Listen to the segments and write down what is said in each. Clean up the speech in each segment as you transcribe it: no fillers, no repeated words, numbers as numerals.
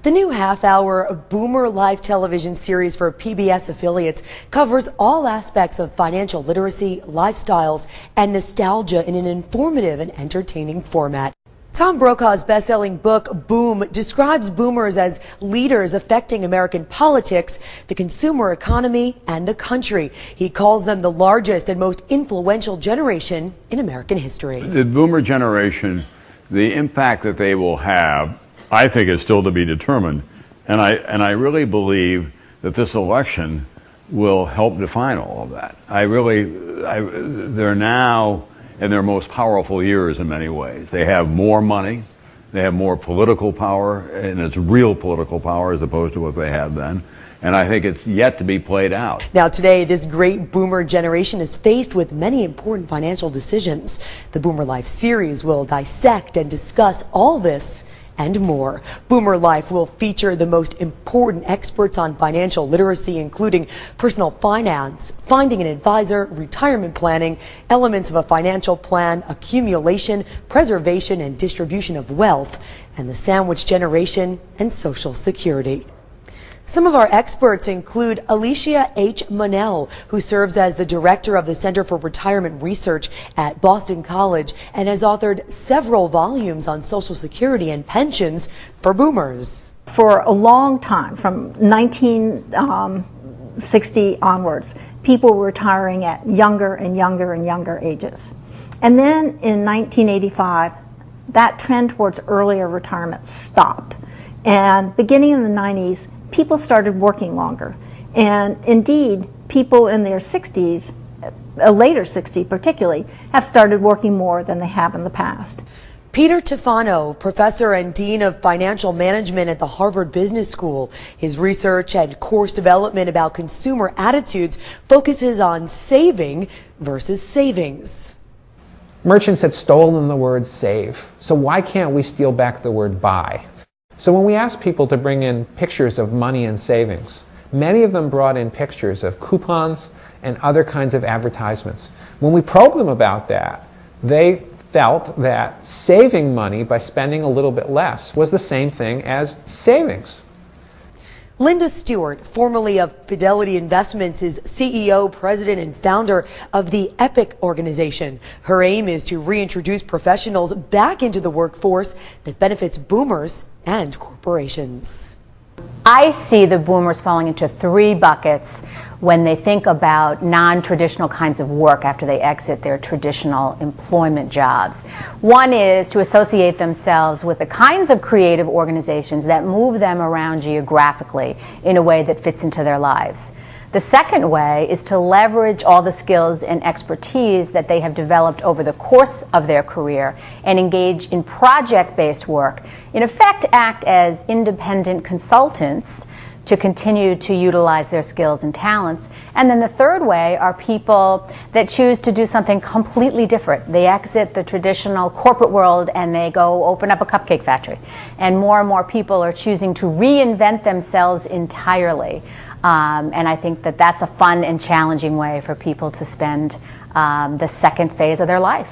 The new half-hour Boomerlife Television series for PBS affiliates covers all aspects of financial literacy, lifestyles, and nostalgia in an informative and entertaining format. Tom Brokaw's best-selling book, Boom, describes boomers as leaders affecting American politics, the consumer economy, and the country. He calls them the largest and most influential generation in American history. The boomer generation, the impact that they will have, I think, is still to be determined. And I really believe that this election will help define all of that. They're now in their most powerful years in many ways. They have more money, they have more political power, and it's real political power as opposed to what they had then. And I think it's yet to be played out. Now today, this great boomer generation is faced with many important financial decisions. The Boomerlife series will dissect and discuss all this and more. Boomerlife will feature the most important experts on financial literacy, including personal finance, finding an advisor, retirement planning, elements of a financial plan, accumulation, preservation and distribution of wealth, and the sandwich generation and Social Security. Some of our experts include Alicia H. Monell, who serves as the director of the Center for Retirement Research at Boston College and has authored several volumes on Social Security and pensions for boomers. For a long time, from 1960 onwards, people were retiring at younger and younger and younger ages. And then in 1985, that trend towards earlier retirement stopped. And beginning in the 90s, people started working longer. And indeed, people in their 60s, later 60s particularly, have started working more than they have in the past. Peter Tufano, professor and dean of financial management at the Harvard Business School. His research and course development about consumer attitudes focuses on saving versus savings. Merchants had stolen the word save, so why can't we steal back the word buy? So when we asked people to bring in pictures of money and savings, many of them brought in pictures of coupons and other kinds of advertisements. When we probed them about that, they felt that saving money by spending a little bit less was the same thing as savings. Linda Stewart, formerly of Fidelity Investments, is CEO, president, and founder of the EPIC organization. Her aim is to reintroduce professionals back into the workforce that benefits boomers and corporations. I see the boomers falling into three buckets when they think about non-traditional kinds of work after they exit their traditional employment jobs. One is to associate themselves with the kinds of creative organizations that move them around geographically in a way that fits into their lives. The second way is to leverage all the skills and expertise that they have developed over the course of their career and engage in project-based work, in effect act as independent consultants to continue to utilize their skills and talents. And then the third way are people that choose to do something completely different. They exit the traditional corporate world and they go open up a cupcake factory. And more people are choosing to reinvent themselves entirely. And I think that that's a fun and challenging way for people to spend the second phase of their life.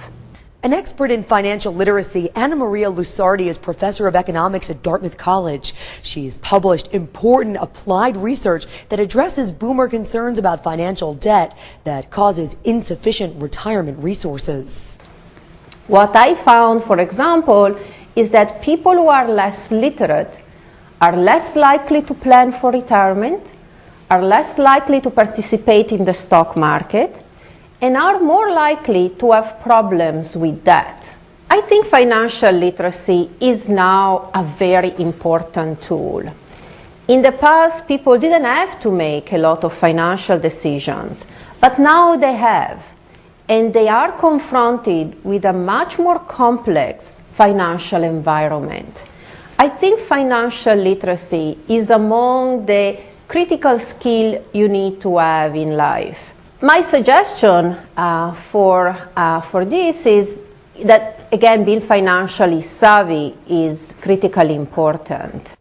An expert in financial literacy, Anna Maria Lusardi is professor of economics at Dartmouth College. She's published important applied research that addresses boomer concerns about financial debt that causes insufficient retirement resources. What I found, for example, is that people who are less literate are less likely to plan for retirement, are less likely to participate in the stock market, and are more likely to have problems with debt. I think financial literacy is now a very important tool. In the past, people didn't have to make a lot of financial decisions, but now they have, and they are confronted with a much more complex financial environment. I think financial literacy is among the critical skills you need to have in life. My suggestion for this is that, again, being financially savvy is critically important.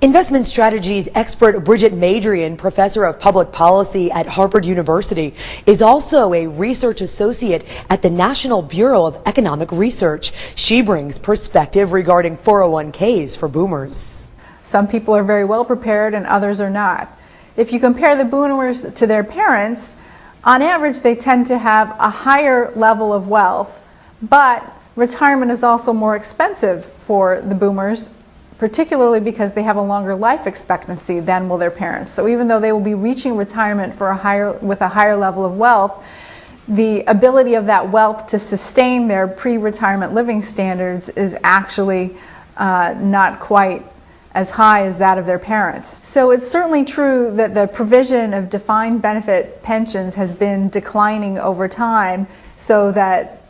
Investment strategies expert Bridget Madrian, professor of public policy at Harvard University, is also a research associate at the National Bureau of Economic Research. She brings perspective regarding 401ks for boomers. Some people are very well prepared and others are not. If you compare the boomers to their parents, on average they tend to have a higher level of wealth, but retirement is also more expensive for the boomers, particularly because they have a longer life expectancy than will their parents. So even though they will be reaching retirement with a higher level of wealth, the ability of that wealth to sustain their pre-retirement living standards is actually not quite as high as that of their parents. So it's certainly true that the provision of defined benefit pensions has been declining over time, so that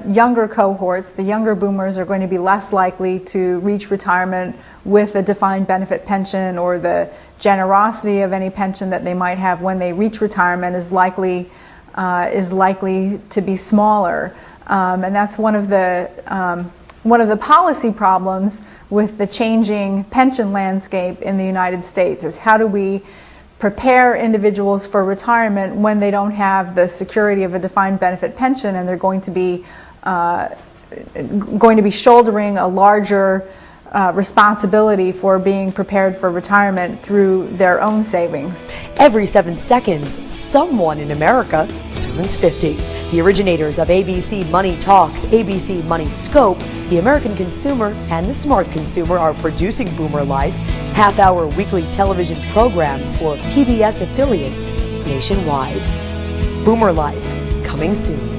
younger cohorts, the younger boomers, are going to be less likely to reach retirement with a defined benefit pension, or the generosity of any pension that they might have when they reach retirement is likely to be smaller. And that's one of the policy problems with the changing pension landscape in the United States, is how do we prepare individuals for retirement when they don't have the security of a defined benefit pension, and they're going to be shouldering a larger responsibility for being prepared for retirement through their own savings. Every 7 seconds, someone in America turns 50. The originators of ABC Money Talks, ABC Money Scope, the American Consumer, and the Smart Consumer are producing Boomerlife, half-hour weekly television programs for PBS affiliates nationwide. Boomerlife, coming soon.